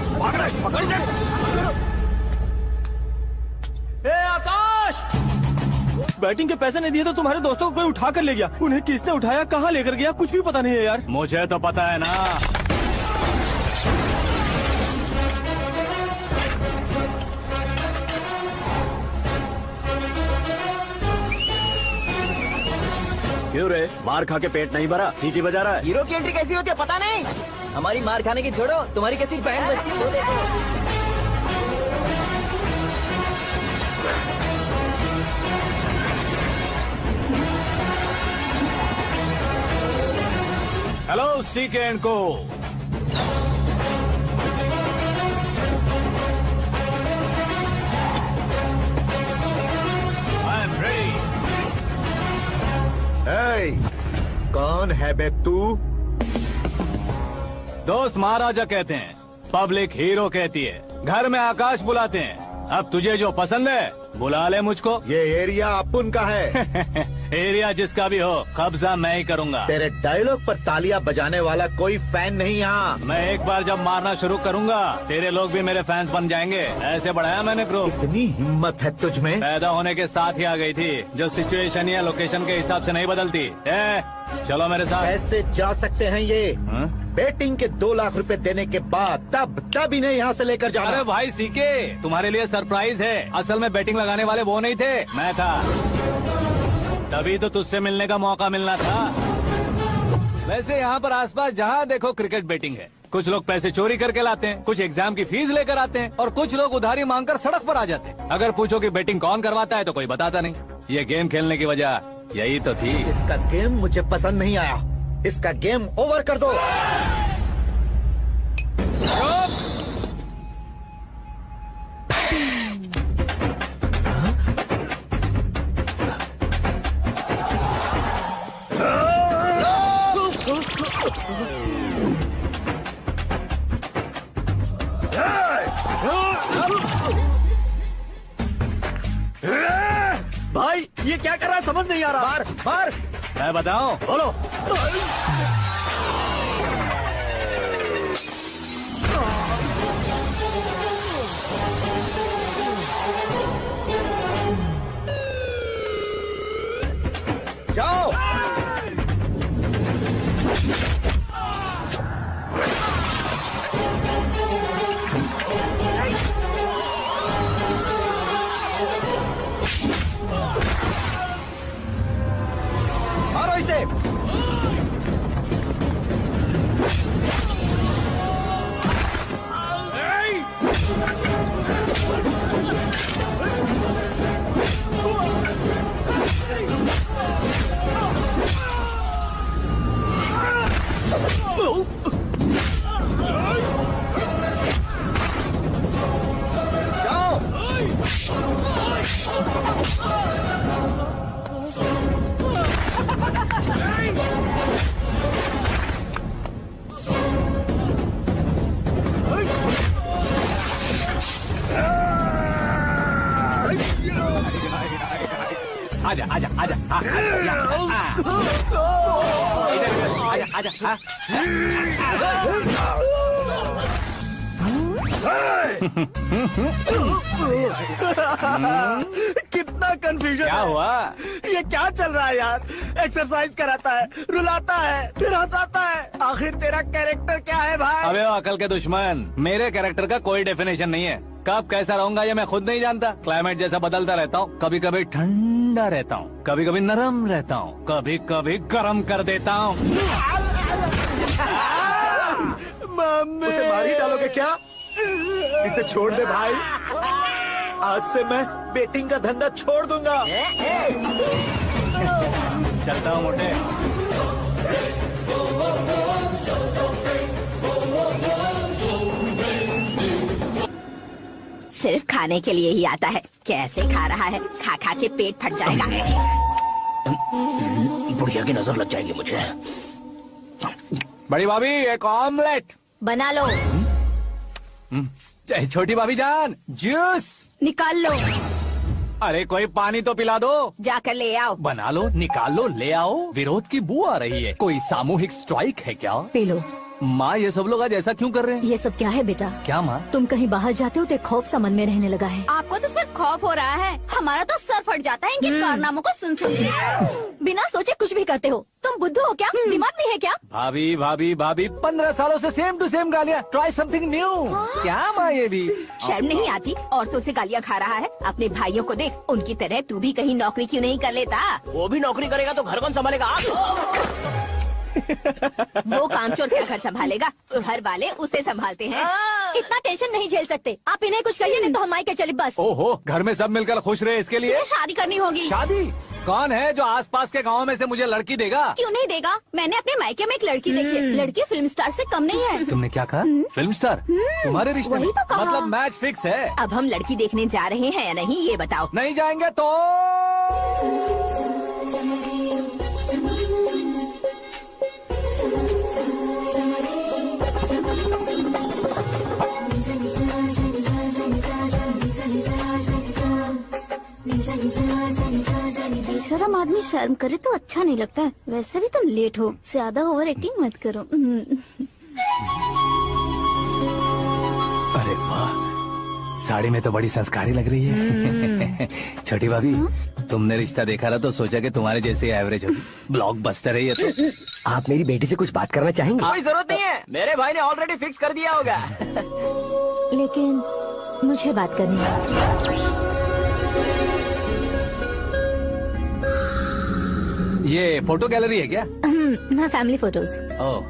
भाग रहा है, पकड़ ले। ए आकाश, बैटिंग के पैसे नहीं दिए तो तुम्हारे दोस्तों को कोई उठा कर ले गया। उन्हें किसने उठाया, कहाँ लेकर गया, कुछ भी पता नहीं है यार। मुझे तो पता है ना। क्यों रे, मार खा के पेट नहीं भरा, सीटी बजा रहा है? हीरो की एंट्री कैसी होती है पता नहीं। हमारी मार खाने की छोड़ो, तुम्हारी कैसी बैंड बजती है वो देखो। हेलो सीके एंड को। I am ready. कौन है बे तू? दोस्त महाराजा कहते हैं, पब्लिक हीरो कहती है, घर में आकाश बुलाते हैं। अब तुझे जो पसंद है बुला ले मुझको। ये एरिया अपुन का है। एरिया जिसका भी हो, कब्जा मैं ही करूंगा। तेरे डायलॉग पर तालियां बजाने वाला कोई फैन नहीं यहाँ। मैं एक बार जब मारना शुरू करूंगा, तेरे लोग भी मेरे फैंस बन जाएंगे। ऐसे बढ़ाया मैंने ग्रुप। इतनी हिम्मत है तुझ में? पैदा होने के साथ ही आ गई थी, जो सिचुएशन या लोकेशन के हिसाब से नहीं बदलती। चलो मेरे साथ। कैसे जा सकते हैं ये? हा? बेटिंग के 2 लाख रुपए देने के बाद तब इन्हें यहाँ से लेकर जाना। अरे भाई सीके, तुम्हारे लिए सरप्राइज है। असल में बैटिंग लगाने वाले वो नहीं थे, मैं था। तभी तो तुझसे मिलने का मौका मिलना था। वैसे यहाँ पर आसपास जहाँ देखो क्रिकेट बैटिंग है। कुछ लोग पैसे चोरी करके लाते हैं, कुछ एग्जाम की फीस लेकर आते हैं, और कुछ लोग उधारी मांगकर सड़क पर आ जाते हैं। अगर पूछो कि बैटिंग कौन करवाता है तो कोई बताता नहीं। ये गेम खेलने की वजह यही तो थी। इसका गेम मुझे पसंद नहीं आया। इसका गेम ओवर कर दो। भाई ये क्या कर रहा है, समझ नहीं आ रहा। मार मार। मैं बताऊं? बोलो। जाओ। मारो इसे। आजा आजा आजा आजा आजा। कितना कंफ्यूजन। क्या हुआ? ये क्या चल रहा है यार? एक्सरसाइज कराता है, रुलाता है, फिर हंसाता है। आखिर तेरा कैरेक्टर क्या है भाई? अबे ओ अकल के दुश्मन, मेरे कैरेक्टर का कोई डेफिनेशन नहीं है। कब कैसा रहूंगा ये मैं खुद नहीं जानता। क्लाइमेट जैसा बदलता रहता हूँ। कभी कभी ठंडा रहता हूँ, कभी कभी नरम रहता हूँ, कभी कभी गर्म कर देता हूँ। उसे मार ही डालोगे क्या? इसे छोड़ दे भाई। आज से मैं बेटिंग का धंधा छोड़ दूंगा। चलता हूँ मोटे। सिर्फ खाने के लिए ही आता है। कैसे खा रहा है, खा खा के पेट फट जाएगा। बुढ़िया की नजर लग जाएगी मुझे। बड़ी भाभी एक ऑमलेट बना लो। छोटी भाभी जान जूस निकाल लो। अरे कोई पानी तो पिला दो। जाकर ले आओ। बना लो, निकाल लो, ले आओ। विरोध की बू आ रही है। कोई सामूहिक स्ट्राइक है क्या? P low. माँ ये सब लोग आज ऐसा क्यों कर रहे हैं? ये सब क्या है बेटा? क्या माँ? तुम कहीं बाहर जाते हो तो एक खौफ सा मन में रहने लगा है। आपको तो सिर्फ खौफ हो रहा है, हमारा तो सर फट जाता है इनके कारनामों को सुन सुन के। बिना सोचे कुछ भी करते हो। तुम बुद्धू हो क्या? दिमाग नहीं है क्या? भाभी भाभी भाभी 15 सालों से सेम टू सेम गालियाँ। Try something new. क्या माँ ये भी? शर्म नहीं आती? औरतों से गालियाँ खा रहा है। अपने भाइयों को देख, उनकी तरह तू भी कहीं नौकरी क्यों नहीं कर लेता? वो भी नौकरी करेगा तो घर कौन संभालेगा? आप वो कामचोर क्या घर संभालेगा? घर वाले उसे संभालते हैं। इतना टेंशन नहीं झेल सकते। आप इन्हें कुछ कहिए नहीं तो हम मायके चले बस। ओहो, घर में सब मिलकर खुश रहे इसके लिए। तुम्हें शादी करनी होगी। शादी? कौन है जो आसपास के गाँव में से मुझे लड़की देगा? क्यों नहीं देगा? मैंने अपने मायके में एक लड़की देखी है। लड़की फिल्म स्टार से कम नहीं है। तुमने क्या कहा? Film star? तुम्हारे रिश्ते में? वही तो कहा। मतलब मैच फिक्स है? अब हम लड़की देखने जा रहे हैं या नहीं, ये बताओ। नहीं जाएंगे तो? शर्म आदमी शर्म करे तो अच्छा नहीं लगता है। वैसे भी तुम लेट हो, ज्यादा ओवर एक्टिंग मत करो। अरे वाह, साड़ी में तो बड़ी संस्कारी लग रही है। छोटी भाभी, तुमने रिश्ता देखा ना तो सोचा कि तुम्हारे जैसे एवरेज होगी। ब्लॉकबस्टर है ये तो। आप मेरी बेटी से कुछ बात करना चाहेंगे? कोई जरूरत नहीं है, मेरे भाई ने ऑलरेडी फिक्स कर दिया होगा। लेकिन मुझे बात करनी है। ये फोटो गैलरी है क्या? मैं फैमिली फोटोज। ओह,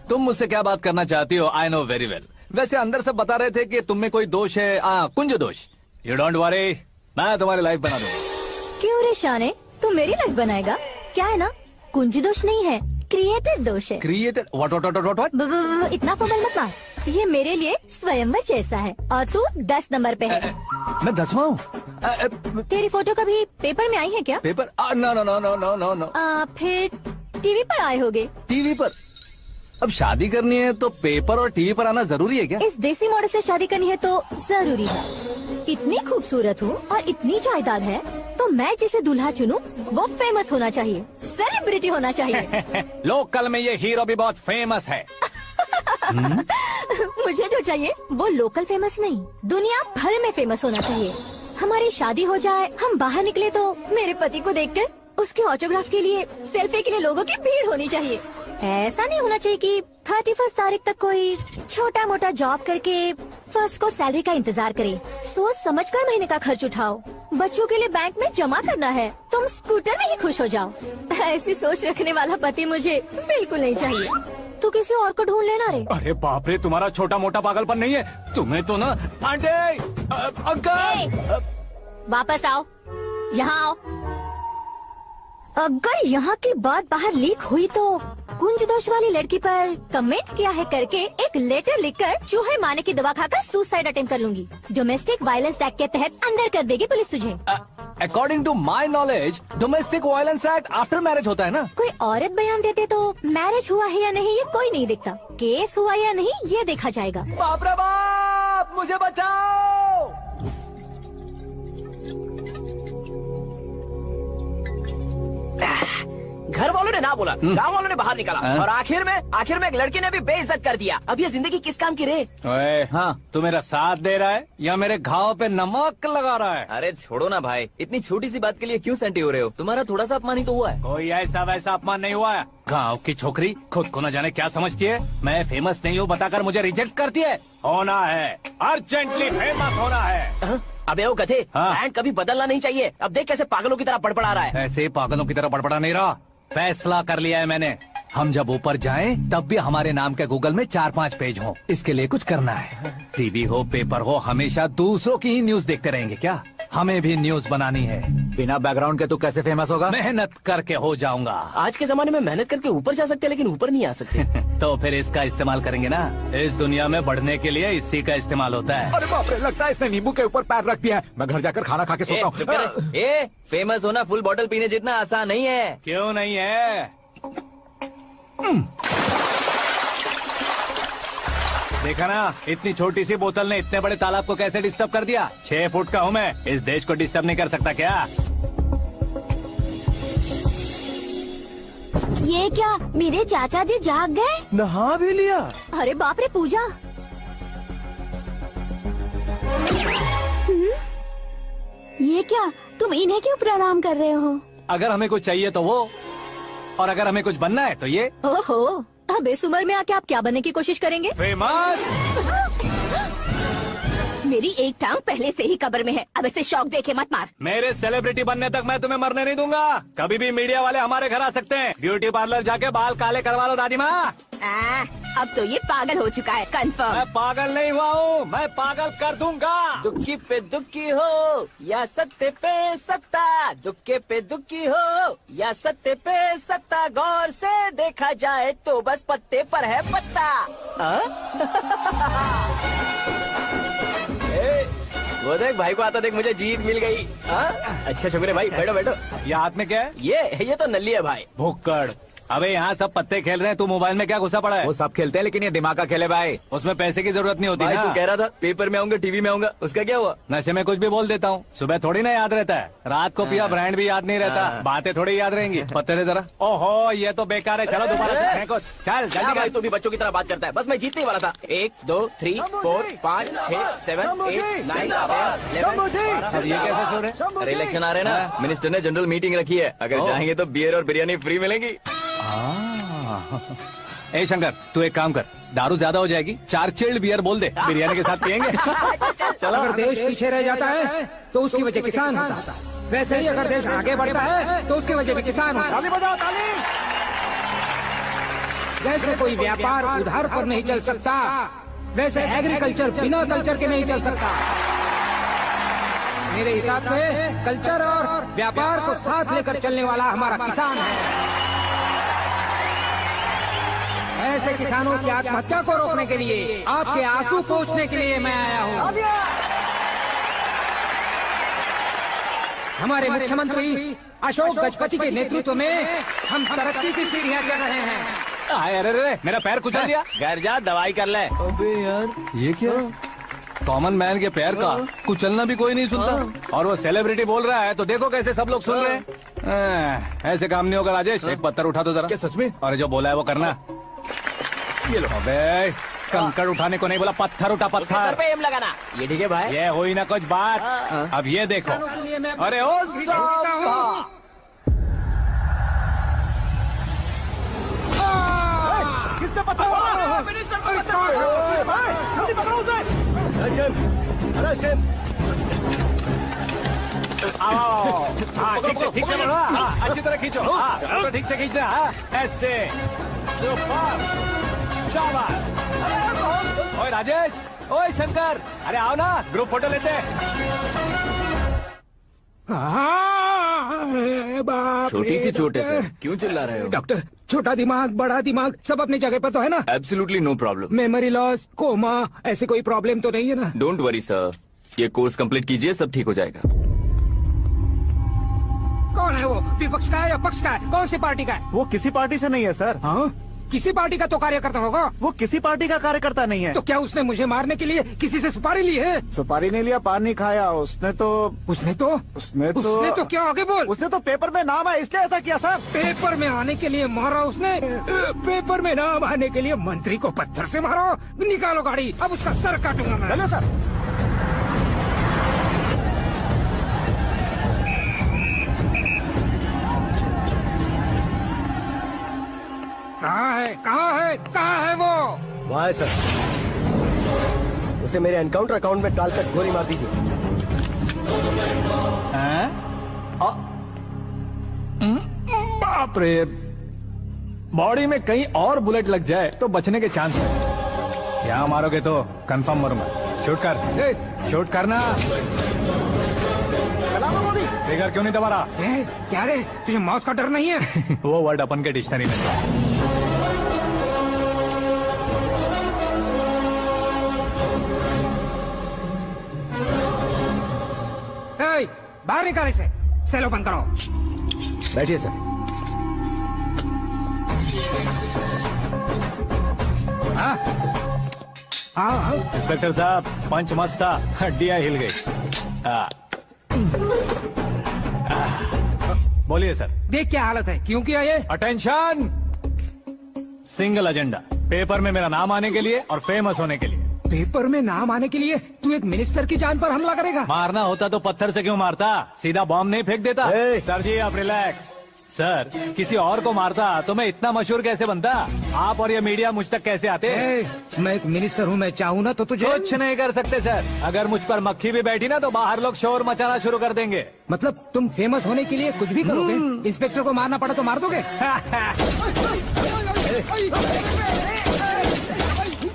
तुम मुझसे क्या बात करना चाहती हो? I know very well. वैसे अंदर सब बता रहे थे कि तुम में कोई दोष है, कुंज दोष। यू डोंट वरी, मैं तुम्हारी लाइफ बना दूंगा। क्यों रे शाने, तू मेरी लाइफ बनाएगा? क्या है ना, कुंज दोष नहीं है, क्रिएटेड दोष है। क्रिएटेड? व्हाट? इतना फबल मत मार। ये मेरे लिए स्वयंवर जैसा है और तू 10 नंबर पे है। मैं 10वां हूँ? तेरी फोटो कभी पेपर में आई है क्या? Paper? No no no no no no no. फिर टीवी पर आए होगे। टीवी पर? अब शादी करनी है तो पेपर और टीवी पर आना जरूरी है क्या? इस देसी मॉडल से शादी करनी है तो जरूरी है। इतनी खूबसूरत हूँ और इतनी जायदाद है तो मैं जिसे दूल्हा चुनूं वो फेमस होना चाहिए, सेलिब्रिटी होना चाहिए। लोकल में ये हीरो भी बहुत फेमस है। मुझे जो चाहिए वो लोकल फेमस नहीं, दुनिया भर में फेमस होना चाहिए। हमारी शादी हो जाए, हम बाहर निकले तो मेरे पति को देखकर उसके ऑटोग्राफ के लिए, सेल्फी के लिए लोगों की भीड़ होनी चाहिए। ऐसा नहीं होना चाहिए कि 31 तारीख तक कोई छोटा मोटा जॉब करके फर्स्ट को सैलरी का इंतजार करे। सोच समझकर महीने का खर्च उठाओ। बच्चों के लिए बैंक में जमा करना है, तुम स्कूटर में ही खुश हो जाओ। ऐसी सोच रखने वाला पति मुझे बिल्कुल नहीं चाहिए। तू किसी और को ढूंढ लेना रे। अरे बाप रे, तुम्हारा छोटा मोटा पागलपन नहीं है। तुम्हें तो ना आंटी, अंकल, वापस आओ, यहाँ आओ। अगर यहाँ की बात बाहर लीक हुई तो कुंज दोष वाली लड़की पर कमेंट किया है करके एक लेटर लिखकर चूहे मारने की दवा खाकर सुसाइड अटेम्प्ट कर लूंगी। डोमेस्टिक वायलेंस एक्ट के तहत अंदर कर देगी पुलिस तुझे। According to my knowledge domestic violence act after marriage होता है ना? कोई औरत बयान देते तो मैरिज हुआ है या नहीं ये कोई नहीं देखता, केस हुआ या नहीं ये देखा जाएगा। बाप रे बाप, मुझे बचाओ। घर वालों ने ना बोला, गांव वालों ने बाहर निकाला और आखिर में एक लड़की ने भी बेइज्जत कर दिया। अब ये जिंदगी किस काम की रे? ओए, हाँ, तू मेरा साथ दे रहा है या मेरे घाव पे नमक लगा रहा है? अरे छोड़ो ना भाई, इतनी छोटी सी बात के लिए क्यों सेंटी हो रहे हो? तुम्हारा थोड़ा सा अपमान ही तो हुआ है। कोई ऐसा वैसा अपमान नहीं हुआ है। गाँव की छोकरी खुद को न जाने क्या समझती है। मैं फेमस नहीं हूँ बताकर मुझे रिजेक्ट करती है। होना है, अर्जेंटली फेमस होना है। अबे वो गधे, हाँ। ब्रांड कभी बदलना नहीं चाहिए। अब देख कैसे पागलों की तरह बड़बड़ा रहा है। ऐसे पागलों की तरह बड़बड़ा नहीं रहा। फैसला कर लिया है मैंने। हम जब ऊपर जाएं तब भी हमारे नाम के गूगल में 4-5 पेज हो। इसके लिए कुछ करना है। टीवी हो, पेपर हो, हमेशा दूसरों की ही न्यूज देखते रहेंगे क्या? हमें भी न्यूज बनानी है। बिना बैकग्राउंड के तू कैसे फेमस होगा? मेहनत करके हो जाऊंगा। आज के जमाने में मेहनत करके ऊपर जा सकते हैं लेकिन ऊपर नहीं आ सकते। तो फिर इसका इस्तेमाल करेंगे ना। इस दुनिया में बढ़ने के लिए इसी का इस्तेमाल होता है। अरे बाप रे, लगता है इसने नींबू के ऊपर पैर रख दिया है। मैं घर जाकर खाना खा के सोता चुप कर। हूँ। फेमस होना फुल बोतल पीने जितना आसान नहीं है। क्यों नहीं है? देखा ना, इतनी छोटी सी बोतल ने इतने बड़े तालाब को कैसे डिस्टर्ब कर दिया। 6 फुट का हूँ मैं, इस देश को डिस्टर्ब नहीं कर सकता क्या? ये क्या, मेरे चाचा जी जाग गए? नहा भी लिया? अरे बाप रे पूजा। ये क्या, तुम इन्हें क्यों प्रणाम कर रहे हो? अगर हमें कुछ चाहिए तो वो, और अगर हमें कुछ बनना है तो ये। ओहो, अब इस उम्र में आके आप क्या बनने की कोशिश करेंगे? फेमस। मेरी एक टांग पहले से ही कब्र में है, अब इसे शौक देके मत मार। मेरे सेलिब्रिटी बनने तक मैं तुम्हें मरने नहीं दूंगा। कभी भी मीडिया वाले हमारे घर आ सकते हैं। ब्यूटी पार्लर जाके बाल काले करवा लो दादी माँ। अब तो ये पागल हो चुका है, कंफर्म। मैं पागल नहीं हुआ हूँ, मैं पागल कर दूंगा। दुखी पे दुखी हो या सत्य पे सत्ता, दुखे पे दुखी हो या सत्य पे सत्ता, गौर से देखा जाए तो बस पत्ते पर है पत्ता। वो देख भाई को आता देख, मुझे जीत मिल गई। अच्छा शुक्र है भाई, बैठो बैठो। ये हाथ में क्या है? ये तो नल्ली है भाई। भुक्कड़। अबे यहाँ सब पत्ते खेल रहे हैं, तू मोबाइल में क्या घुसा पड़ा है? वो सब खेलते हैं लेकिन ये दिमाग का खेले भाई। उसमें पैसे की जरूरत नहीं होती भाई ना। तू कह रहा था पेपर में आऊंगा, टीवी में आऊंगा, उसका क्या हुआ? नशे में कुछ भी बोल देता हूँ, सुबह थोड़ी ना याद रहता है। रात को पिया ब्रांड भी याद नहीं रहता, बातें थोड़ी याद रहेंगी। पत्ते दे जरा। ओहो ये तो बेकार है, चलो दोबारा से फेंको। चल क्या जल्दी भाई कर। तू भी बच्चों की तरह बात करता है। बस मैं जीतने वाला था। 1 2 3 4 5 6 7 8 9 10 अब ये कैसे सो रहे? अरे इलेक्शन आ रहे हैं ना, मिनिस्टर ने जनरल मीटिंग रखी है, अगर जाएंगे तो बियर और बिरयानी फ्री मिलेगी। ए शंकर, तू एक काम कर, दारू ज्यादा हो जाएगी, 4 चिल्ड बियर बोल दे, बिरयानी के साथ पियेंगे। चलो अगर देश पीछे रह जाता है तो उसकी वजह किसान होता है, वैसे ही अगर देश आगे बढ़ता है तो उसकी वजह भी किसान होता है। जैसे कोई व्यापार उधार पर नहीं चल सकता, वैसे एग्रीकल्चर बिना कल्चर के नहीं चल सकता। मेरे हिसाब से कल्चर और व्यापार को साथ लेकर चलने वाला हमारा किसान है। ऐसे किसानों की आत्महत्या को रोकने के लिए, आपके आंसू पोंछने के लिए मैं आया हूँ। हमारे मुख्यमंत्री अशोक गजपति के नेतृत्व में हम तरक्की की सीढ़ियाँ चढ़ रहे हैं। अरे अरे मेरा पैर कुचल दिया। घर जा दवाई कर ले। अबे यार ये क्या? कॉमन मैन के पैर का कुचलना भी कोई नहीं सुनता, और वो सेलिब्रिटी बोल रहा है तो देखो कैसे सब लोग सुन रहे हैं। ऐसे काम नहीं होगा राजेश, एक पत्थर उठा दो जरा। क्या सच में? और जो बोला है वो करना। ये लो। अबे कंकड़ उठाने को नहीं बोला, पत्थर उठा, उसके सर पत्थर। पे एम लगाना। ये ठीक है भाई। ये हुई ना कुछ बात। अब ये देखो। अरे ओ साहब, किसने पत्थर मारा? जल्दी पकड़ो उसे। आओ। हाँ ठीक से बढ़ो। हाँ, अच्छी तरह खींचो। हाँ तो ठीक से खींचना। हाँ ऐसे। सुपर। शाबाश। ओए राजेश, ओए शंकर, अरे आओ ना, ग्रुप फोटो लेते हैं। छोटी सी चोट है सर, क्यों चिल्ला रहे हो? डॉक्टर, छोटा दिमाग बड़ा दिमाग सब अपनी जगह पर तो है ना? Absolutely no problem. Memory loss, coma, ऐसी कोई प्रॉब्लम तो नहीं है ना? डोंट वरी सर, ये कोर्स कंप्लीट कीजिए, सब ठीक हो जाएगा। कौन है वो? विपक्ष का है या पक्ष का है? कौन सी पार्टी का है? वो किसी पार्टी से नहीं है सर। हाँ, किसी पार्टी का तो कार्यकर्ता होगा। वो किसी पार्टी का कार्यकर्ता नहीं है। तो क्या उसने मुझे मारने के लिए किसी से सुपारी ली है? सुपारी नहीं लिया, पान नहीं खाया। उसने तो क्या आगे बोल? उसने तो पेपर में नाम है इसलिए ऐसा किया सर। पेपर में आने के लिए मारा उसने? पेपर में नाम आने के लिए मंत्री को पत्थर से मारो? निकालो गाड़ी, अब उसका सर काटूंगा मैं। चलो सर। कहाँ है वो? वाह सर, उसे मेरे एनकाउंटर अकाउंट में डालकर गोली मार दीजिए। बाप रे, बॉडी में कहीं और बुलेट लग जाए तो बचने के चांस है। यहाँ मारोगे तो कंफर्म मरूंगा। शूट कर, शूट करना। ट्रिगर क्यों नहीं दबा रहा? क्या रे, तुझे मौत का डर नहीं है? वो वर्ड अपन के डिक्शनरी में था। बाहर निकाल इसे, सेल ओपन करो। बैठिए सर। हाँ इंस्पेक्टर साहब पंच मस्त था, हड्डियां हिल गई। बोलिए सर। देख क्या हालत है, क्यों किया ये? अटेंशन, सिंगल एजेंडा, पेपर में मेरा नाम आने के लिए और फेमस होने के लिए। पेपर में नाम आने के लिए तू एक मिनिस्टर की जान पर हमला करेगा? मारना होता तो पत्थर से क्यों मारता, सीधा बॉम्ब नहीं फेंक देता। सर जी आप रिलैक्स। सर किसी और को मारता तो मैं इतना मशहूर कैसे बनता, आप और ये मीडिया मुझ तक कैसे आते? मैं एक मिनिस्टर हूँ, मैं चाहूँ ना तो तुझे कुछ नहीं कर सकते सर। अगर मुझ पर मक्खी भी बैठी ना तो बाहर लोग शोर मचाना शुरू कर देंगे। मतलब तुम फेमस होने के लिए कुछ भी करोगे? इंस्पेक्टर को मारना पड़ा तो मार दोगे?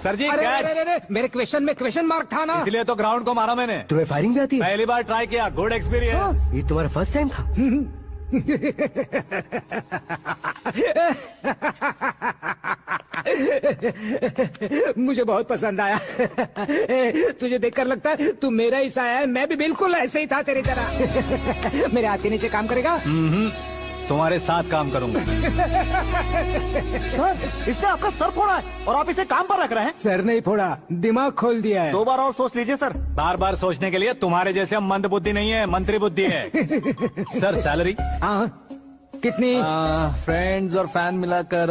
सर जी अरे, कैच। अरे, अरे, मेरे क्वेश्चन में क्वेश्चन मार्क था ना। इसलिए तो ग्राउंड को मारा मैंने। तुम्हें फायरिंग भी आती है? पहली बार ट्राई किया, गुड एक्सपीरियंस। ये तुम्हारा फर्स्ट टाइम था? मुझे बहुत पसंद आया। तुझे देखकर लगता है तू मेरा ही साया है, मैं भी बिल्कुल ऐसे ही था तेरी तरह। मेरे हाथ के नीचे काम करेगा? तुम्हारे साथ काम करूंगा। सर इसने आपका सर फोड़ा है और आप इसे काम पर रख रहे हैं। सर नहीं फोड़ा, दिमाग खोल दिया है। 2 बार और सोच लीजिए सर। बार बार सोचने के लिए तुम्हारे जैसे मंद बुद्धि नहीं है, मंत्री बुद्धि है। Sir salary? हाँ कितनी? फ्रेंड्स और फैन मिलाकर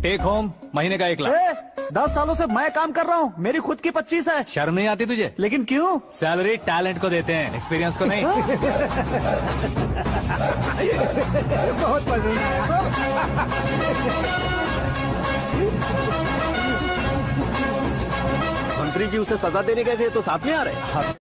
टेक होम महीने का 1 लाख। 10 सालों से मैं काम कर रहा हूँ, मेरी खुद की 25 है। शर्म नहीं आती तुझे? लेकिन क्यों? सैलरी टैलेंट को देते हैं, एक्सपीरियंस को नहीं। बहुत पसंद आया। मंत्री जी उसे सजा देने गए थे तो साथ में आ रहे।